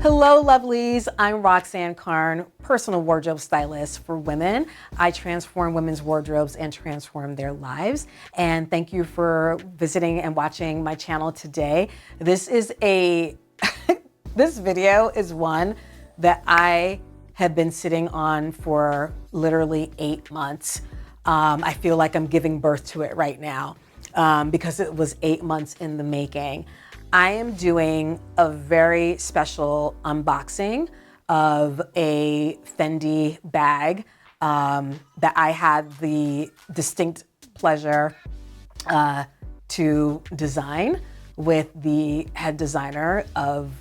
Hello, lovelies. I'm Roxanne Carne, personal wardrobe stylist for women. I transform women's wardrobes and transform their lives. And thank you for visiting and watching my channel today. This is this video is one that I have been sitting on for literally 8 months. I feel like I'm giving birth to it right now because it was 8 months in the making. I am doing a very special unboxing of a Fendi bag that I had the distinct pleasure to design with the head designer of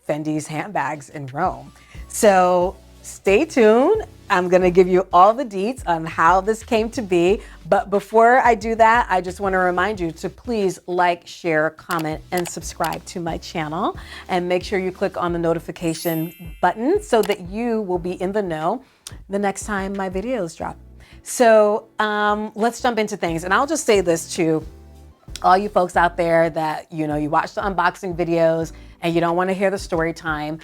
Fendi's handbags in Rome. So stay tuned. I'm gonna give you all the deets on how this came to be. But before I do that, I just wanna remind you to please like, share, comment, and subscribe to my channel. And make sure you click on the notification button so that you will be in the know the next time my videos drop. So let's jump into things. And I'll just say this to all you folks out there that, you watch the unboxing videos and you don't wanna hear the story time.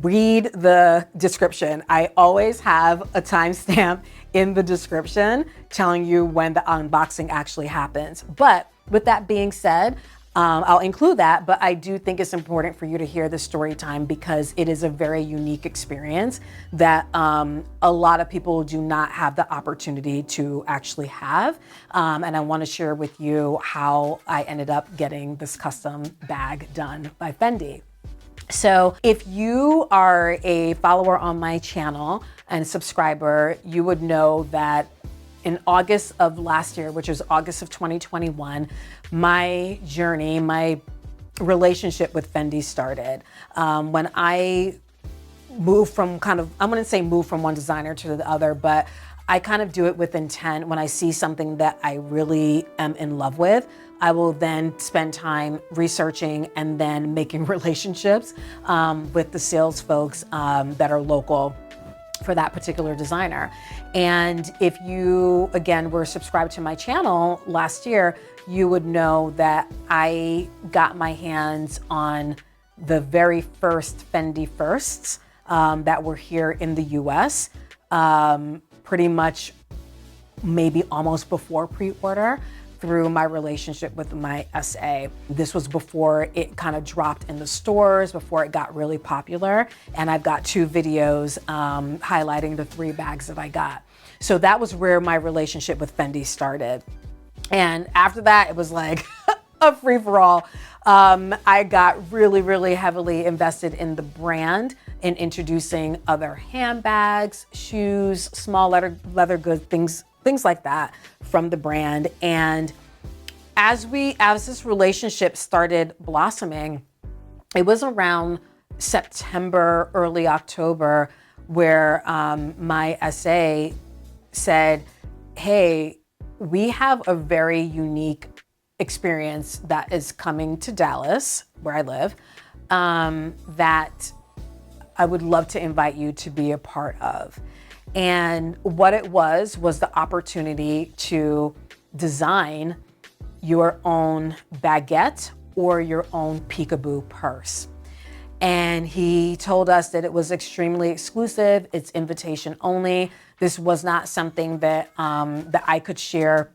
Read the description. I always have a timestamp in the description telling you when the unboxing actually happens. But with that being said, I'll include that, but I do think it's important for you to hear the story time because it is a very unique experience that a lot of people do not have the opportunity to actually have. And I want to share with you how I ended up getting this custom bag done by Fendi. So if you are a follower on my channel and subscriber, you would know that in August of last year, which was August of 2021, my journey, my relationship with Fendi started. When I moved from I wouldn't say move from one designer to the other, but I kind of do it with intent. When I see something that I really am in love with, I will then spend time researching and then making relationships with the sales folks that are local for that particular designer. And if you, again, were subscribed to my channel last year, you would know that I got my hands on the very first Fendi firsts that were here in the US, pretty much maybe almost before pre-order, through my relationship with my SA. This was before it kind of dropped in the stores, before it got really popular. And I've got 2 videos highlighting the 3 bags that I got. So that was where my relationship with Fendi started. And after that, it was like a free-for-all. I got really, really heavily invested in the brand, in introducing other handbags, shoes, small leather goods, things like that from the brand. And as this relationship started blossoming, it was around September, early October, where my SA said, hey, we have a very unique experience that is coming to Dallas, where I live, that I would love to invite you to be a part of. And what it was the opportunity to design your own baguette or your own peekaboo purse. And he told us that it was extremely exclusive, it's invitation only. This was not something that I could share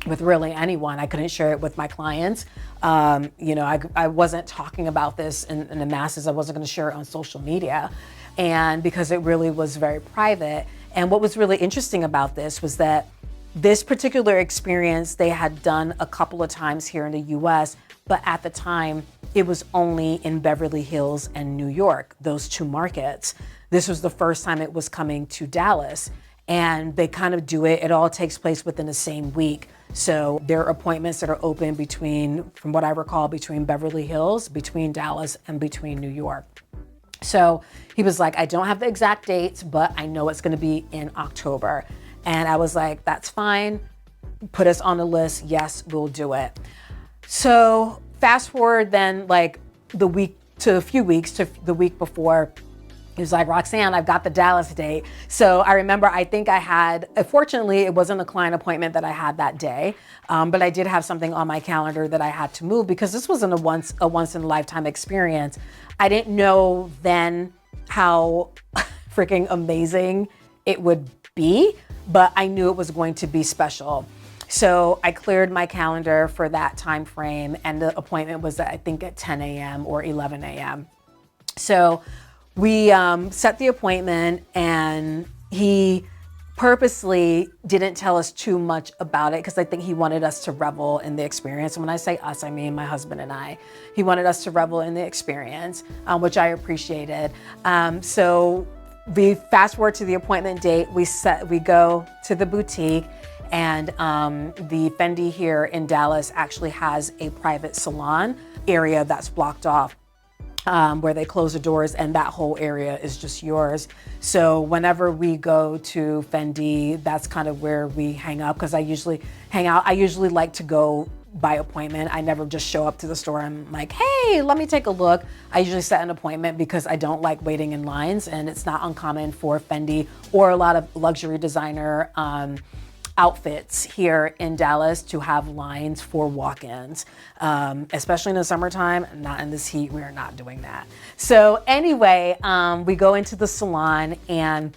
with really anyone. I couldn't share it with my clients. I wasn't talking about this in the masses. I wasn't gonna share it on social media. And because it really was very private. And what was really interesting about this was that this particular experience they had done a couple of times here in the US, but at the time it was only in Beverly Hills and New York, those 2 markets. This was the first time it was coming to Dallas. And they kind of do it all takes place within the same week. So there are appointments that are open between, from what I recall, between Beverly Hills, between Dallas, and between New York. So he was like, I don't have the exact dates, but I know it's gonna be in October. And I was like, that's fine. Put us on the list. Yes, we'll do it. So fast forward then, like a few weeks to the week before, He was like, Roxanne, I've got the Dallas date. So I remember, I think I had, fortunately, it wasn't a client appointment that I had that day, but I did have something on my calendar that I had to move because this wasn't a once in a lifetime experience. I didn't know then how freaking amazing it would be, but I knew it was going to be special. So I cleared my calendar for that time frame, and the appointment was, I think, at 10 a.m. or 11 a.m. So we set the appointment, and he purposely didn't tell us too much about it because I think he wanted us to revel in the experience. And when I say us, I mean my husband and I. He wanted us to revel in the experience, which I appreciated. So we fast forward to the appointment date. We go to the boutique, and the Fendi here in Dallas actually has a private salon area that's blocked off, where they close the doors, and that whole area is just yours. So whenever we go to Fendi, that's kind of where we hang up, because I usually hang out. I usually like to go by appointment. I never just show up to the store and like, hey, let me take a look. I usually set an appointment because I don't like waiting in lines, and it's not uncommon for Fendi or a lot of luxury designer outfits here in Dallas to have lines for walk-ins, especially in the summertime. Not in this heat, we are not doing that. So anyway, we go into the salon, and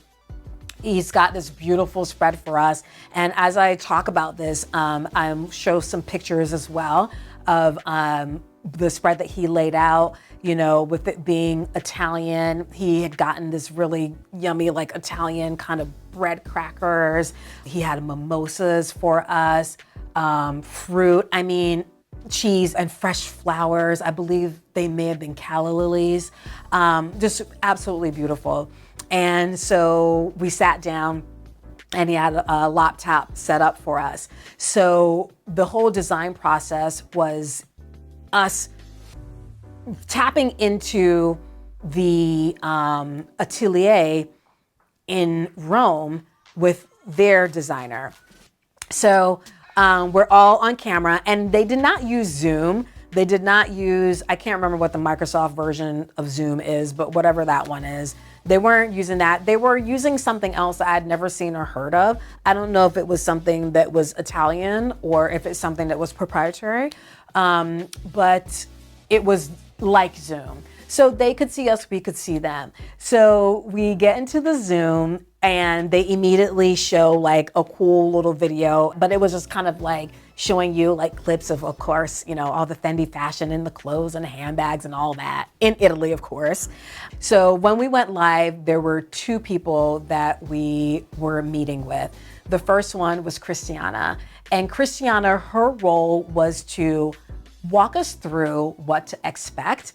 he's got this beautiful spread for us. And as I talk about this, I show some pictures as well of the spread that he laid out. You know, with it being Italian, he had gotten this really yummy, like Italian kind of bread crackers. He had mimosas for us, fruit, cheese and fresh flowers. I believe they may have been calla lilies. Just absolutely beautiful. And so we sat down, and he had a laptop set up for us. So the whole design process was us tapping into the atelier in Rome with their designer. So we're all on camera, and they did not use Zoom. They did not use, I can't remember what the Microsoft version of Zoom is, but whatever that one is. They weren't using that. They were using something else that I'd never seen or heard of. I don't know if it was something that was Italian or if it's something that was proprietary, but it was like Zoom. So they could see us, we could see them. So we get into the Zoom, and they immediately show like a cool little video, but it was just kind of like showing you like clips of course, you know, all the Fendi fashion and the clothes and the handbags and all that in Italy, of course. So when we went live, there were two people that we were meeting with. The first one was Christiana, and Christiana, her role was to walk us through what to expect,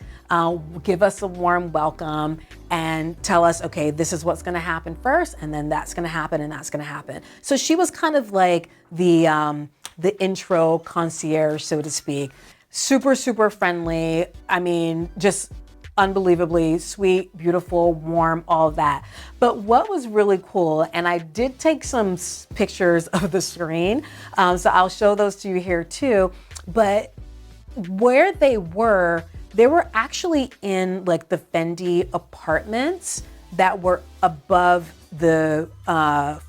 give us a warm welcome, and tell us, okay, this is what's gonna happen first, and then that's gonna happen, and that's gonna happen. So she was kind of like the intro concierge, so to speak. Super, super friendly. Just unbelievably sweet, beautiful, warm, all of that. But what was really cool, and I did take some pictures of the screen, so I'll show those to you here too, but where they were actually in like the Fendi apartments that were above the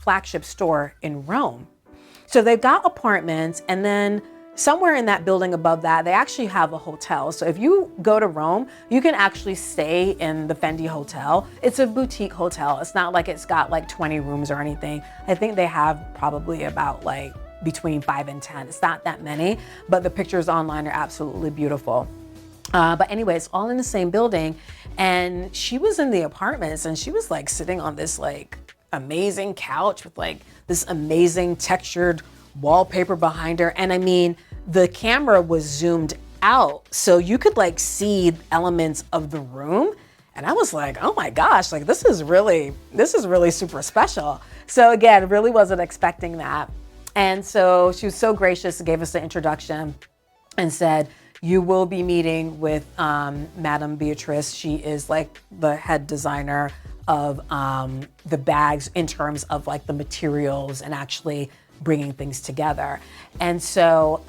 flagship store in Rome. So they've got apartments, and then somewhere in that building above that, they actually have a hotel. So if you go to Rome, you can actually stay in the Fendi Hotel. It's a boutique hotel. It's not like it's got like 20 rooms or anything. I think they have probably about like between 5 and 10. It's not that many, but the pictures online are absolutely beautiful. But anyway, it's all in the same building, and she was in the apartments, and she was like sitting on this like amazing couch with like this amazing textured wallpaper behind her. And the camera was zoomed out, so you could like see elements of the room. And I was like, oh my gosh, like this is really super special. So again, really wasn't expecting that. And so she was so gracious, gave us the introduction and said, you will be meeting with Madame Beatrice. She is like the head designer of the bags in terms of like the materials and actually bringing things together. And so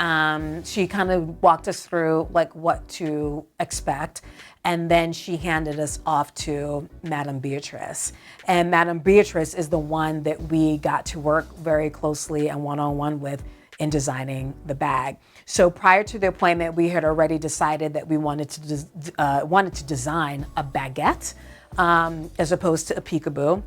she kind of walked us through like what to expect. And then she handed us off to Madame Beatrice. And Madame Beatrice is the one that we got to work very closely and one-on-one with in designing the bag. So prior to the appointment, we had already decided that we wanted to design a baguette as opposed to a peekaboo.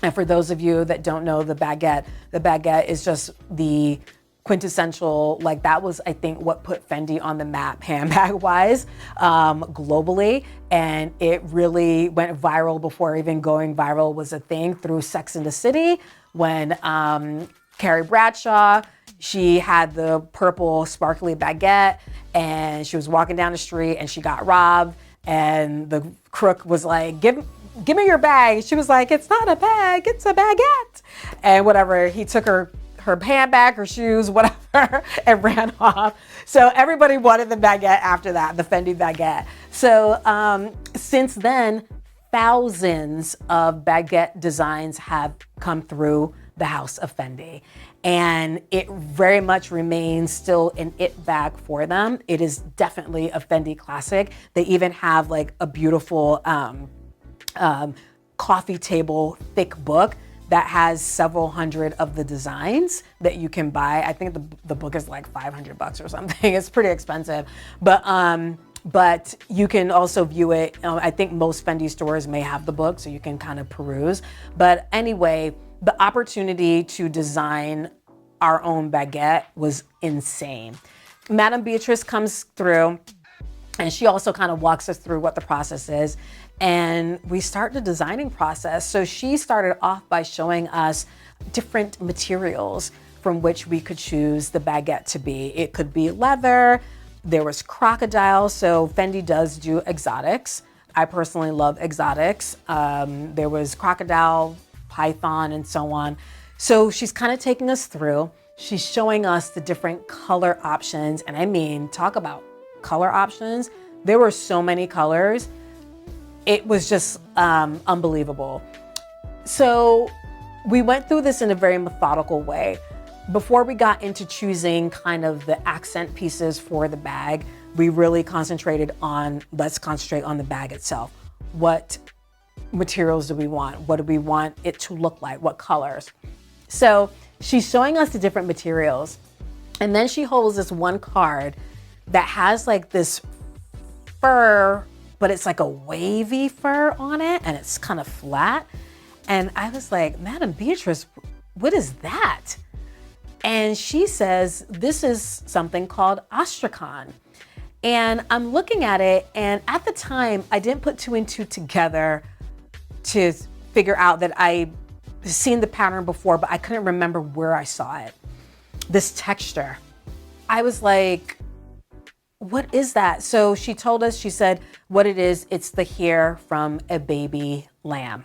And for those of you that don't know the baguette is just the quintessential, like that was, I think, what put Fendi on the map handbag-wise globally. And it really went viral before even going viral was a thing through Sex and the City when Carrie Bradshaw, she had the purple sparkly baguette and she was walking down the street and she got robbed and the crook was like, give me your bag. She was like, it's not a bag, it's a baguette. And whatever, he took her handbag, her shoes, whatever, and ran off. So everybody wanted the baguette after that, the Fendi baguette. So since then, thousands of baguette designs have come through the house of Fendi. And it very much remains still an it bag for them. It is definitely a Fendi classic. They even have like a beautiful coffee table thick book that has several hundred of the designs that you can buy. I think the book is like $500 or something. It's pretty expensive, but you can also view it. I think most Fendi stores may have the book, so you can kind of peruse. But anyway, the opportunity to design our own baguette was insane. Madame Beatrice comes through and she also kind of walks us through what the process is. And we start the designing process. So she started off by showing us different materials from which we could choose the baguette to be. It could be leather, there was crocodile. So Fendi does do exotics. I personally love exotics. There was crocodile, python, and so on. So she's kind of taking us through. She's showing us the different color options. And I mean, talk about color options. There were so many colors. It was just unbelievable. So we went through this in a very methodical way. Before we got into choosing kind of the accent pieces for the bag, we really concentrated on, let's concentrate on the bag itself. What materials do we want? What do we want it to look like? What colors? So she's showing us the different materials. And then she holds this one card that has like this fur, but it's like a wavy fur on it and it's kind of flat. And I was like, Madame Beatrice, what is that? And she says, this is something called astrakhan. And I'm looking at it, and at the time, I didn't put two and two together to figure out that I seen the pattern before, but I couldn't remember where I saw it. This texture. I was like, what is that? So she told us, she said, what it is, it's the hair from a baby lamb.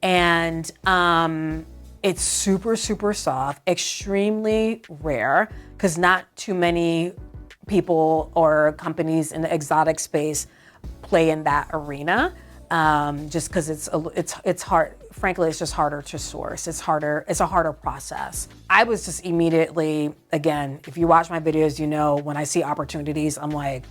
And it's super, super soft, extremely rare, because not too many people or companies in the exotic space play in that arena. Just because it's hard. Frankly, it's just harder to source. It's a harder process. I was just immediately, again, if you watch my videos, you know, when I see opportunities, I'm like,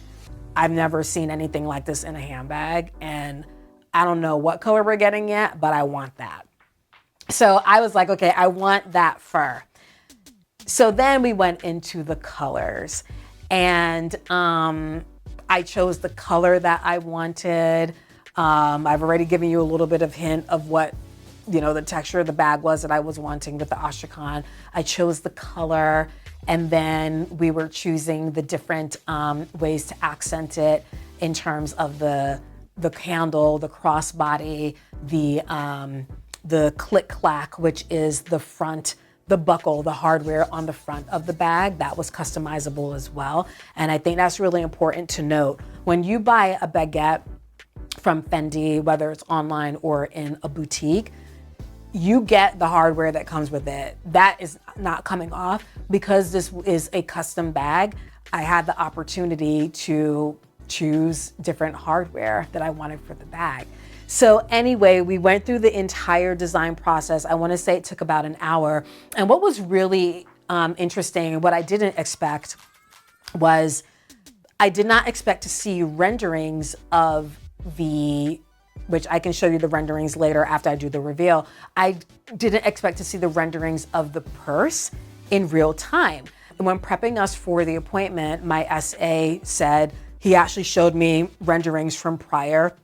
I've never seen anything like this in a handbag. And I don't know what color we're getting yet, but I want that. So I was like, okay, I want that fur. So then we went into the colors, and I chose the color that I wanted. I've already given you a little bit of hint of what, you know, the texture of the bag was that I was wanting with the astrakhan. I chose the color, and then we were choosing the different ways to accent it in terms of the handle, the crossbody, the click clack, which is the front, the buckle, the hardware on the front of the bag. That was customizable as well. And I think that's really important to note. When you buy a baguette from Fendi, whether it's online or in a boutique, you get the hardware that comes with it. That is not coming off. Because this is a custom bag, I had the opportunity to choose different hardware that I wanted for the bag. So anyway, we went through the entire design process. I want to say it took about an hour. And what was really interesting and what I didn't expect was I did not expect to see renderings of which I can show you the renderings later after I do the reveal. I didn't expect to see the renderings of the purse in real time. And when prepping us for the appointment, my SA said he actually showed me renderings from prior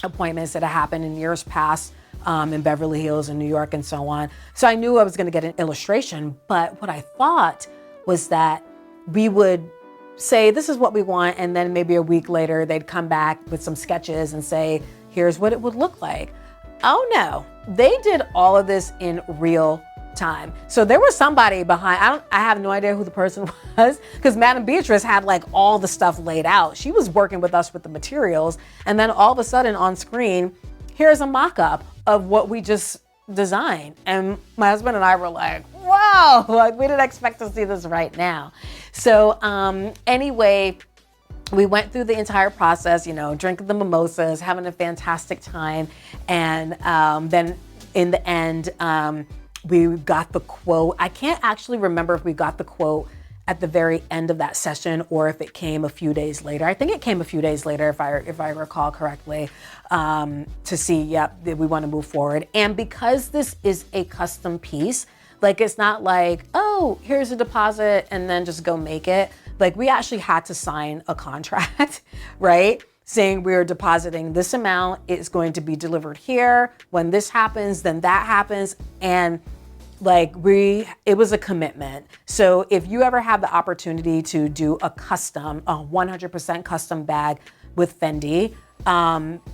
appointments that had happened in years past in Beverly Hills and New York and so on. So I knew I was going to get an illustration, but what I thought was that we would say, this is what we want, and then maybe a week later, they'd come back with some sketches and say, here's what it would look like. Oh no, they did all of this in real time. So there was somebody behind, I have no idea who the person was, because Madam Beatrice had like all the stuff laid out. She was working with us with the materials, and then all of a sudden on screen, here's a mock-up of what we just designed. And my husband and I were like, wow, like we didn't expect to see this right now. So anyway, we went through the entire process, you know, drinking the mimosas, having a fantastic time. And then in the end, we got the quote. I can't actually remember if we got the quote at the very end of that session or if it came a few days later. I think it came a few days later, if I recall correctly, to see, yep, that we want to move forward. And because this is a custom piece, like it's not like, oh, here's a deposit and then just go make it. Like we actually had to sign a contract, right? Saying we're depositing this amount, it's going to be delivered here. When this happens, then that happens. And like it was a commitment. So if you ever have the opportunity to do a 100% custom bag with Fendi,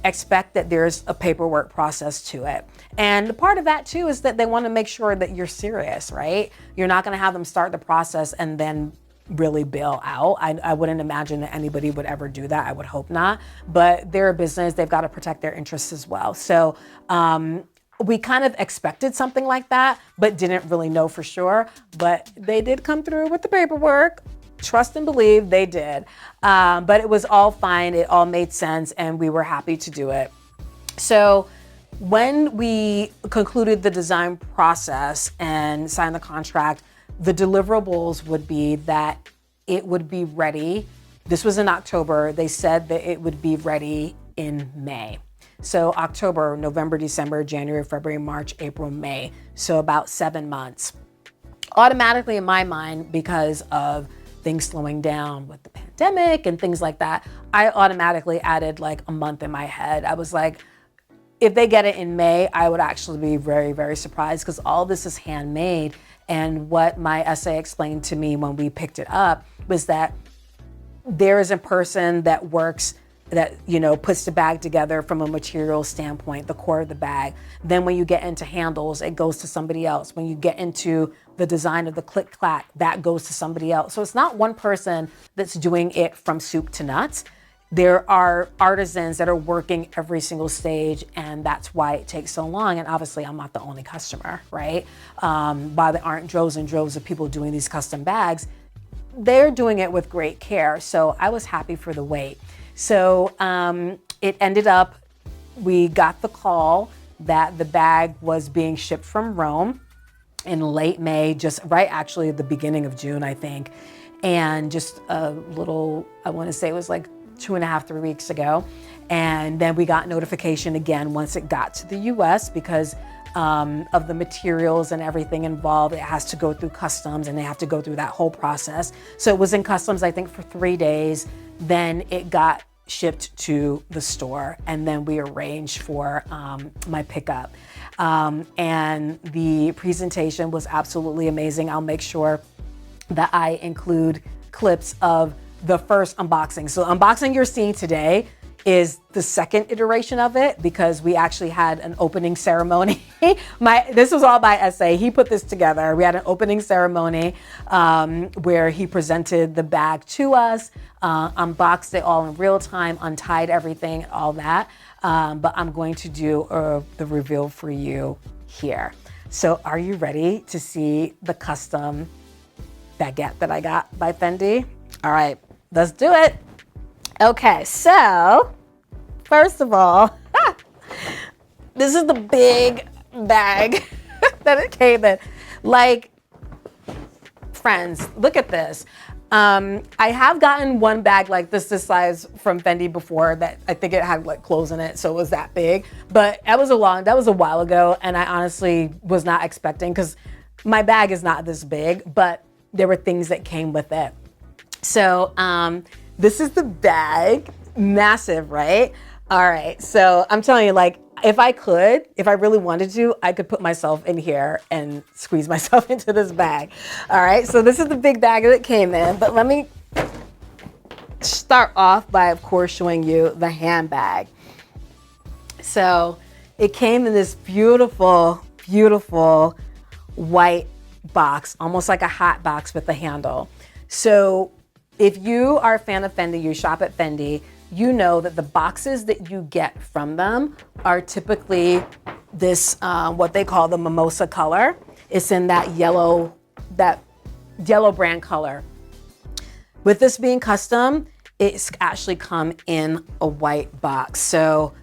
expect that there's a paperwork process to it. And part of that too is that they want to make sure that you're serious, right? You're not going to have them start the process and then really bail out. I wouldn't imagine that anybody would ever do that. I would hope not, but they're a business. They've got to protect their interests as well. So, we kind of expected something like that, but didn't really know for sure. But they did come through with the paperwork. Trust and believe they did. But it was all fine. It all made sense and we were happy to do it. So when we concluded the design process and signed the contract, the deliverables would be that it would be ready. This was in October. They said that it would be ready in May. So October, November, December, January, February, March, April, May. So about 7 months. Automatically in my mind, because of things slowing down with the pandemic and things like that, I automatically added like a month in my head. I was like, if they get it in May, I would actually be very, very surprised because all this is handmade. And what my SA explained to me when we picked it up was that there is a person that works that, you know, puts the bag together from a material standpoint, the core of the bag. Then when you get into handles, it goes to somebody else. When you get into the design of the click clack, that goes to somebody else. So it's not one person that's doing it from soup to nuts. There are artisans that are working every single stage, and that's why it takes so long. And obviously I'm not the only customer, right? While there aren't droves and droves of people doing these custom bags, they're doing it with great care. So I was happy for the wait. So it ended up, we got the call that the bag was being shipped from Rome in late May, just right actually at the beginning of June, I think. And just a little, I want to say it was like 2.5, 3 weeks ago. And then we got notification again once it got to the US because of the materials and everything involved. It has to go through customs and they have to go through that whole process. So it was in customs, I think, for 3 days. Then it got shipped to the store and then we arranged for my pickup. And the presentation was absolutely amazing. I'll make sure that I include clips of the first unboxing. So unboxing you're seeing today is the second iteration of it because we actually had an opening ceremony. This was all by SA. He put this together. We had an opening ceremony where he presented the bag to us, unboxed it all in real time, untied everything, all that. But I'm going to do the reveal for you here. So are you ready to see the custom baguette that I got by Fendi? All right, let's do it. Okay, so first of all, This is the big bag that it came in. Like, friends, look at this. I have gotten one bag like this size from Fendi before that I think it had like clothes in it, so it was that big. But that was a while ago, and I honestly was not expecting, because my bag is not this big, but there were things that came with it. So this is the bag, massive, right? All right, so I'm telling you, like, if I really wanted to, I could put myself in here and squeeze myself into this bag. All right, so this is the big bag that it came in, but let me start off by, of course, showing you the handbag. So it came in this beautiful, beautiful white box, almost like a hot box with a handle. So if you are a fan of Fendi, you shop at Fendi, you know that the boxes that you get from them are typically this, what they call the mimosa color. It's in that yellow brand color. With this being custom, it's actually come in a white box. So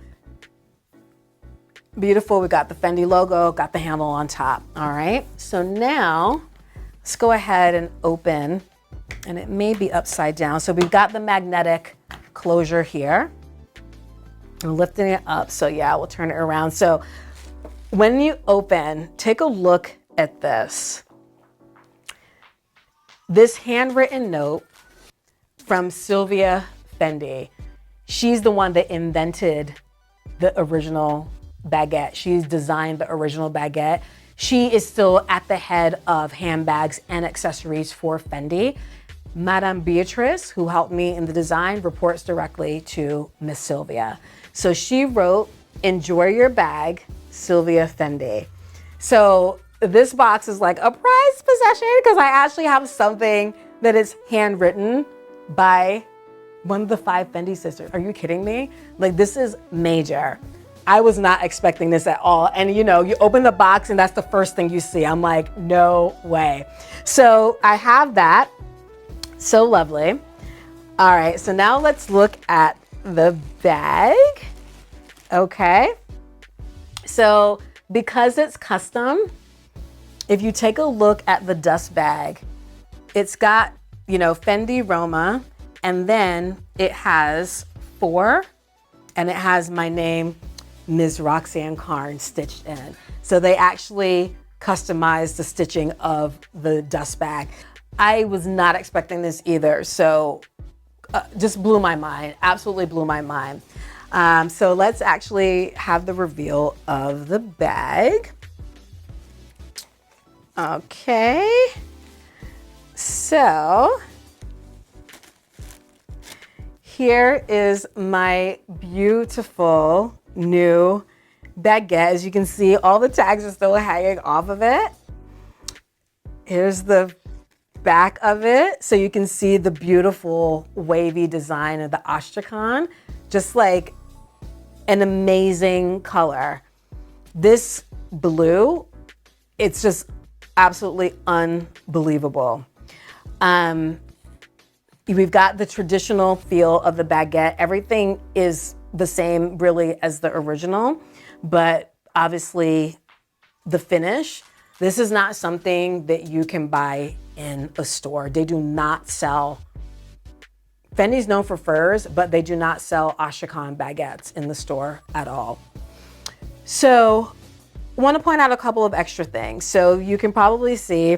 beautiful. We got the Fendi logo, got the handle on top. All right. So now let's go ahead and open, and it may be upside down. So we've got the magnetic closure here. I'm lifting it up. So yeah, we'll turn it around. So when you open, take a look at this. This handwritten note from Sylvia Fendi. She's the one that invented the original baguette. She's designed the original baguette. She is still at the head of handbags and accessories for Fendi. Madame Beatrice, who helped me in the design, reports directly to Miss Sylvia. So she wrote, "Enjoy your bag, Sylvia Fendi." So this box is like a prized possession, because I actually have something that is handwritten by one of the 5 Fendi sisters. Are you kidding me? Like, this is major. I was not expecting this at all. And you know, you open the box and that's the first thing you see. I'm like, no way. So I have that. So lovely. All right, so now let's look at the bag. Okay. So because it's custom, if you take a look at the dust bag, it's got, you know, Fendi Roma, and then it has 4, and it has my name, Ms. Roxanne Carne, stitched in. So they actually customized the stitching of the dust bag. I was not expecting this either, so just blew my mind, absolutely blew my mind. So let's actually have the reveal of the bag. Okay, so here is my beautiful new baguette. As you can see, all the tags are still hanging off of it. Here's the back of it. So you can see the beautiful wavy design of the astrakhan, just like an amazing color. This blue, it's just absolutely unbelievable. We've got the traditional feel of the baguette. Everything is the same really as the original, but obviously the finish, this is not something that you can buy in a store. They do not sell, Fendi's known for furs, but they do not sell astrakhan baguettes in the store at all. So I want to point out a couple of extra things. So you can probably see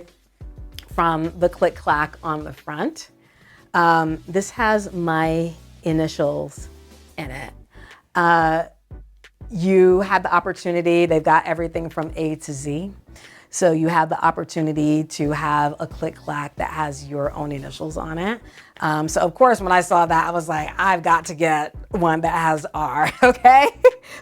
from the click clack on the front, this has my initials in it. You had the opportunity, they've got everything from A to Z. So you have the opportunity to have a click clack that has your own initials on it. So of course, when I saw that, I was like, I've got to get one that has R, okay?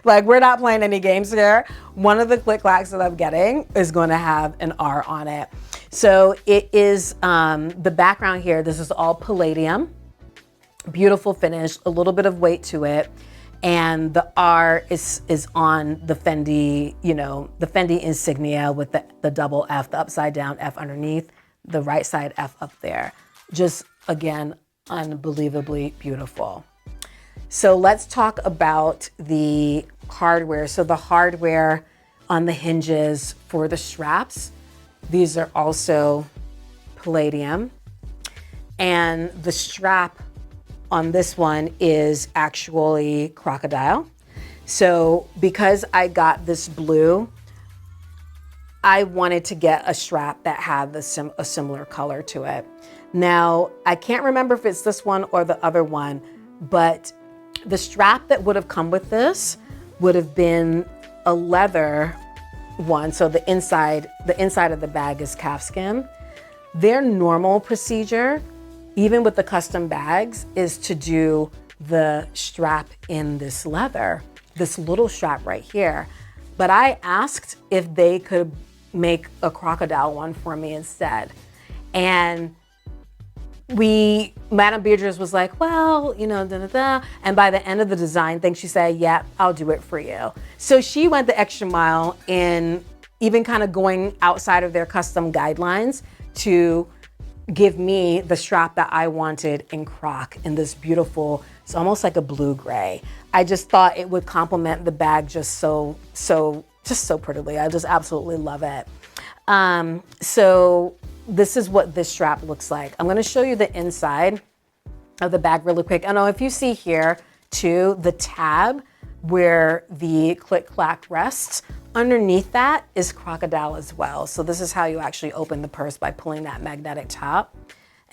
Like, we're not playing any games here. One of the click clacks that I'm getting is going to have an R on it. So it is the background here. This is all palladium, beautiful finish, a little bit of weight to it. And the R is on the Fendi, you know, the Fendi insignia with the double F, the upside down F underneath, the right side F up there. Just, again, unbelievably beautiful. So let's talk about the hardware. So the hardware on the hinges for the straps, these are also palladium. And the strap on this one is actually crocodile. So because I got this blue, I wanted to get a strap that had a similar color to it. Now, I can't remember if it's this one or the other one, but the strap that would have come with this would have been a leather one. So the inside of the bag is calfskin. Their normal procedure, even with the custom bags, is to do the strap in this leather, this little strap right here. But I asked if they could make a crocodile one for me instead. And Madame Beatrice was like, well, you know, da, da, da. And by the end of the design thing, she said, yeah, I'll do it for you. So she went the extra mile in even kind of going outside of their custom guidelines to give me the strap that I wanted in croc in this beautiful, it's almost like a blue gray. I just thought it would complement the bag just so prettily. I just absolutely love it. So this is what this strap looks like. I'm gonna show you the inside of the bag really quick. I know if you see here too, the tab where the click clack rests, underneath that is crocodile as well. So this is how you actually open the purse, by pulling that magnetic top.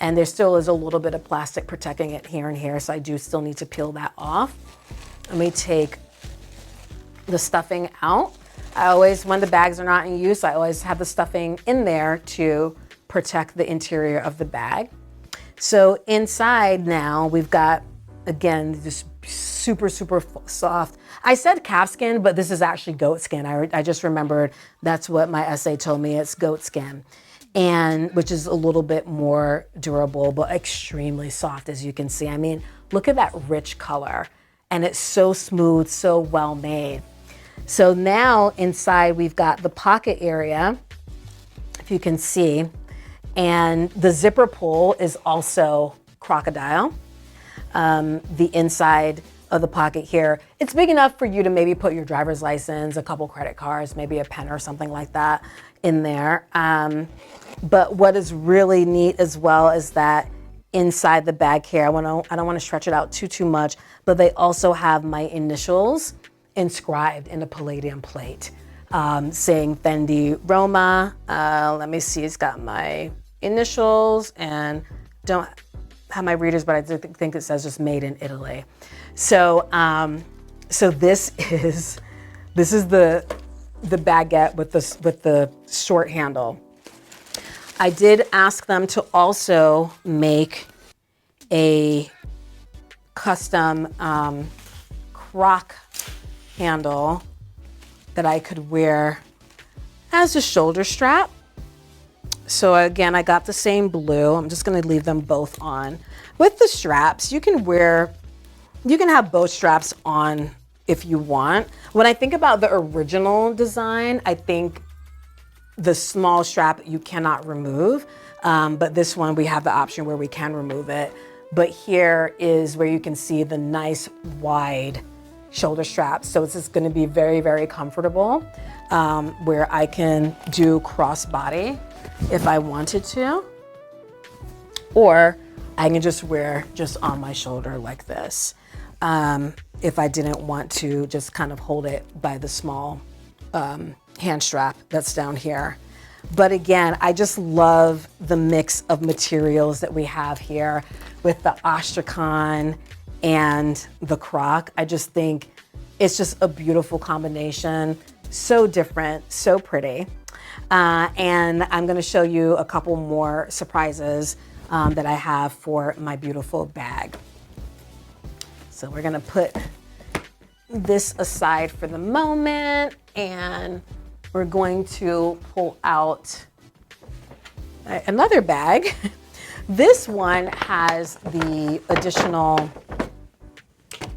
And there still is a little bit of plastic protecting it here and here, so I do still need to peel that off. Let me take the stuffing out. I always, when the bags are not in use, I always have the stuffing in there to protect the interior of the bag. So inside now we've got, again, this super soft. I said calfskin, but this is actually goat skin. I just remembered that's what my essay told me. It's goat skin, and which is a little bit more durable, but extremely soft, as you can see. I mean, look at that rich color, and it's so smooth, so well made. So now inside we've got the pocket area, if you can see, and the zipper pull is also crocodile. The inside of the pocket here, it's big enough for you to maybe put your driver's license, a couple credit cards, maybe a pen or something like that in there. But what is really neat as well is that inside the bag here, I don't want to stretch it out too much, but they also have my initials inscribed in a palladium plate, saying Fendi Roma. Let me see, it's got my initials, and don't have my readers, but I think it says just made in Italy. So, so this is the baguette with the short handle. I did ask them to also make a custom croc handle that I could wear as a shoulder strap. So again, I got the same blue. I'm just gonna leave them both on. With the straps, you can have both straps on if you want. When I think about the original design, I think the small strap you cannot remove, but this one we have the option where we can remove it. But here is where you can see the nice wide shoulder strap. So it's just gonna be very comfortable, where I can do crossbody if I wanted to, or I can just wear just on my shoulder like this, if I didn't want to just kind of hold it by the small hand strap that's down here. But again, I just love the mix of materials that we have here with the astrakhan and the croc. I just think it's just a beautiful combination, so different, so pretty. And I'm gonna show you a couple more surprises that I have for my beautiful bag. So we're gonna put this aside for the moment, and we're going to pull out another bag. This one has the additional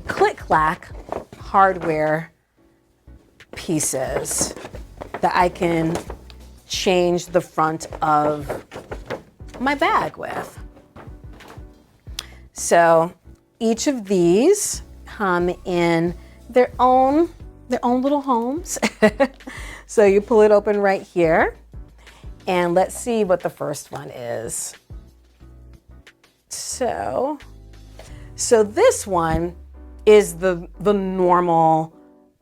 click-clack hardware pieces that I can change the front of my bag with. So each of these come in their own their own little homes. So you pull it open right here, and let's see what the first one is. So this one is the normal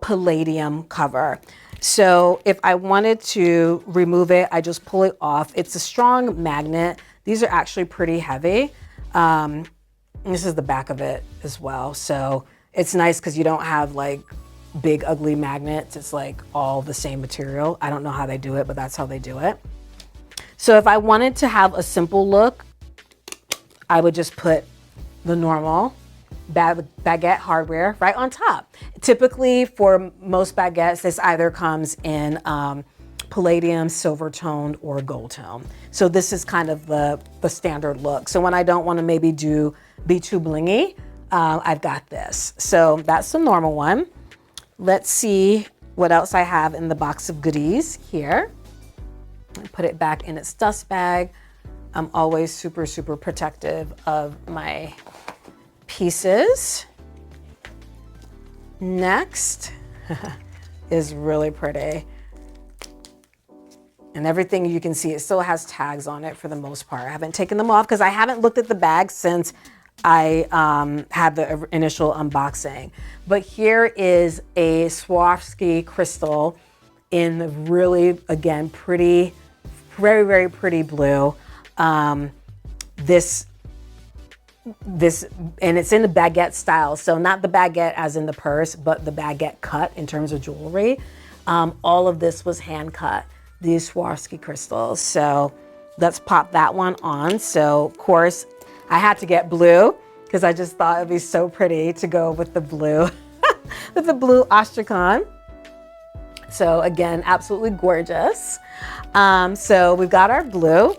palladium cover. So if I wanted to remove it, I just pull it off. It's a strong magnet. These are actually pretty heavy. This is the back of it as well. So it's nice because you don't have like big ugly magnets. It's like all the same material. I don't know how they do it, but that's how they do it. So if I wanted to have a simple look, I would just put the normal baguette hardware right on top. Typically for most baguettes, this either comes in palladium, silver toned, or gold tone. So this is kind of the standard look. So when I don't want to maybe be too blingy, I've got this. So that's the normal one. Let's see what else I have in the box of goodies here. Put it back in its dust bag. I'm always super, super protective of my pieces. Next is really pretty. And everything you can see, it still has tags on it for the most part. I haven't taken them off because I haven't looked at the bag since I had the initial unboxing. But here is a Swarovski Crystal in the really, again, pretty, very, very pretty blue. This, and it's in the baguette style. So not the baguette as in the purse, but the baguette cut in terms of jewelry. All of this was hand cut, these Swarovski crystals. So let's pop that one on. So of course I had to get blue because I just thought it'd be so pretty to go with the blue, with the blue Astrakhan. So again, absolutely gorgeous. So we've got our blue.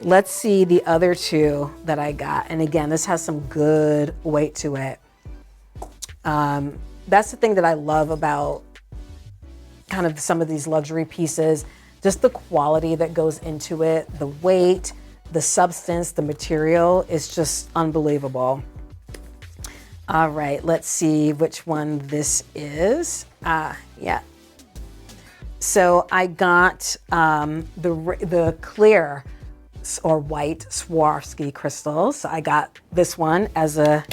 Let's see the other two that I got. And again, this has some good weight to it. That's the thing that I love about kind of some of these luxury pieces, just the quality that goes into it, the weight, the substance, the material is just unbelievable. All right, let's see which one this is. Yeah. So I got the clear or white Swarovski crystals. So I got this one as a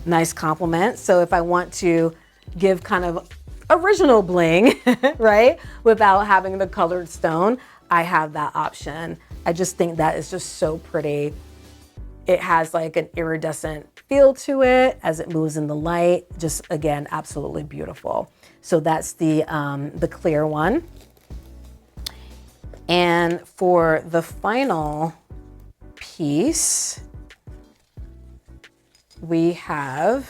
nice compliment. So if I want to give kind of original bling, right, without having the colored stone, I have that option. I just think that is just so pretty. It has like an iridescent feel to it as it moves in the light. Just again, absolutely beautiful. So that's the clear one. And for the final piece, we have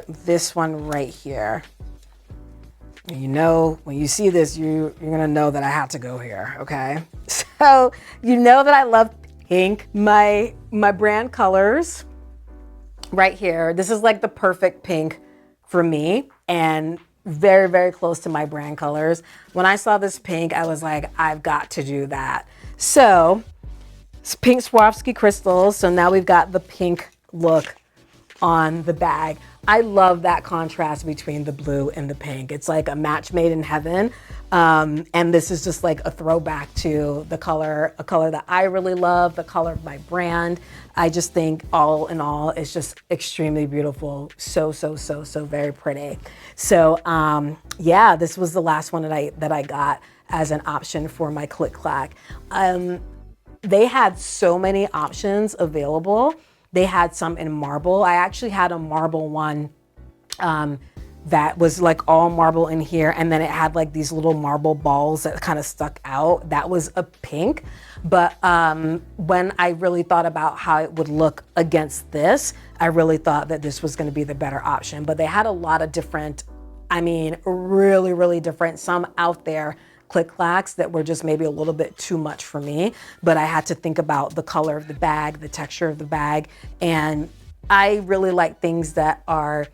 this one right here. You know, when you see this, you're gonna know that I had to go here, okay? So you know that I love pink. My brand colors right here, this is like the perfect pink for me and very, very close to my brand colors. When I saw this pink, I was like, I've got to do that. So it's pink Swarovski crystals. So now we've got the pink look on the bag. I love that contrast between the blue and the pink. It's like a match made in heaven. And this is just like a throwback to the color, a color that I really love, the color of my brand. I just think all in all, it's just extremely beautiful. So, so, so, so very pretty. So yeah, this was the last one that I got as an option for my click clack. They had so many options available. They had some in marble. I actually had a marble one that was like all marble in here. And then it had like these little marble balls that kind of stuck out. That was a pink. But when I really thought about how it would look against this, I really thought that this was going to be the better option. But they had a lot of different, I mean, really, really different, some out there click clacks that were just maybe a little bit too much for me, but I had to think about the color of the bag, the texture of the bag, and I really like things that are,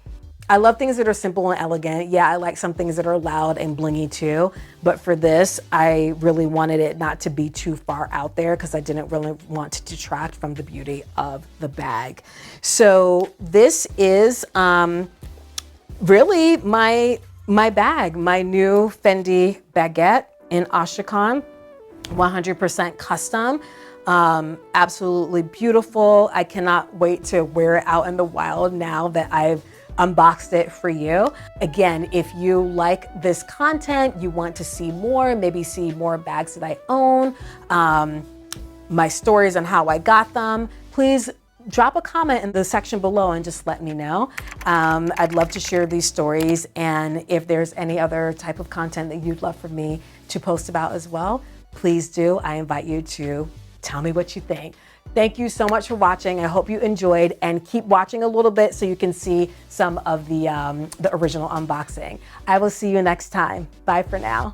I love things that are simple and elegant. Yeah, I like some things that are loud and blingy too, but for this, I really wanted it not to be too far out there because I didn't really want to detract from the beauty of the bag. So this is really my bag, my new Fendi baguette in Astrakhan, 100% custom. Absolutely beautiful. I cannot wait to wear it out in the wild now that I've unboxed it for you. Again, if you like this content, you want to see more, maybe see more bags that I own, my stories on how I got them, please drop a comment in the section below and just let me know. I'd love to share these stories, and if there's any other type of content that you'd love for me to post about as well, please do. I invite you to tell me what you think. Thank you so much for watching. I hope you enjoyed, and keep watching a little bit so you can see some of the original unboxing. I will see you next time. Bye for now.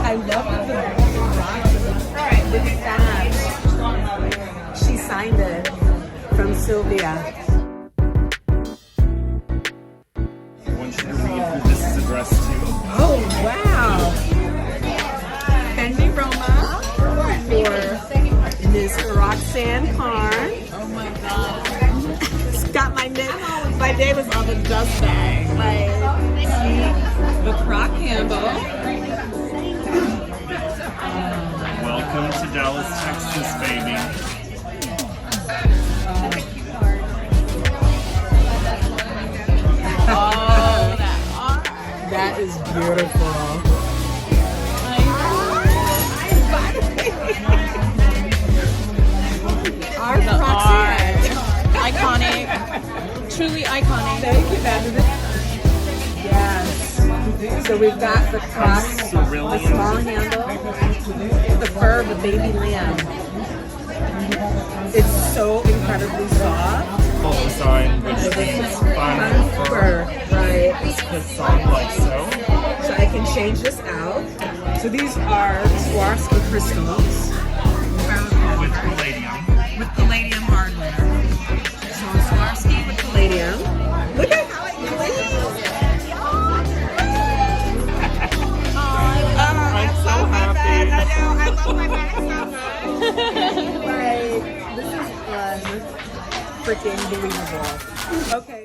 I love the look at that. She signed it from Sylvia. I want you to read who this is addressed to. Oh, wow. Fendi Roma for Ms. Roxanne Carne. Oh my god. It's got my name. My name is on the dust bag. The croc handle. Welcome to Dallas, Texas, baby. Oh, that is beautiful. Our Roxanne. Iconic. Truly iconic. Thank you, Fendi. Yes. So we've got the croc, the small handle, the fur of a baby lamb. It's so incredibly soft. Full design, which means final fur. Right. It's soft like so. So I can change this out. So these are Swarovski crystals. With palladium. With palladium hardware. So Swarovski with Palladium. Look at how it gleams. I'm so happy. I know, I love my bag so much. Like, this is freaking believable. Okay.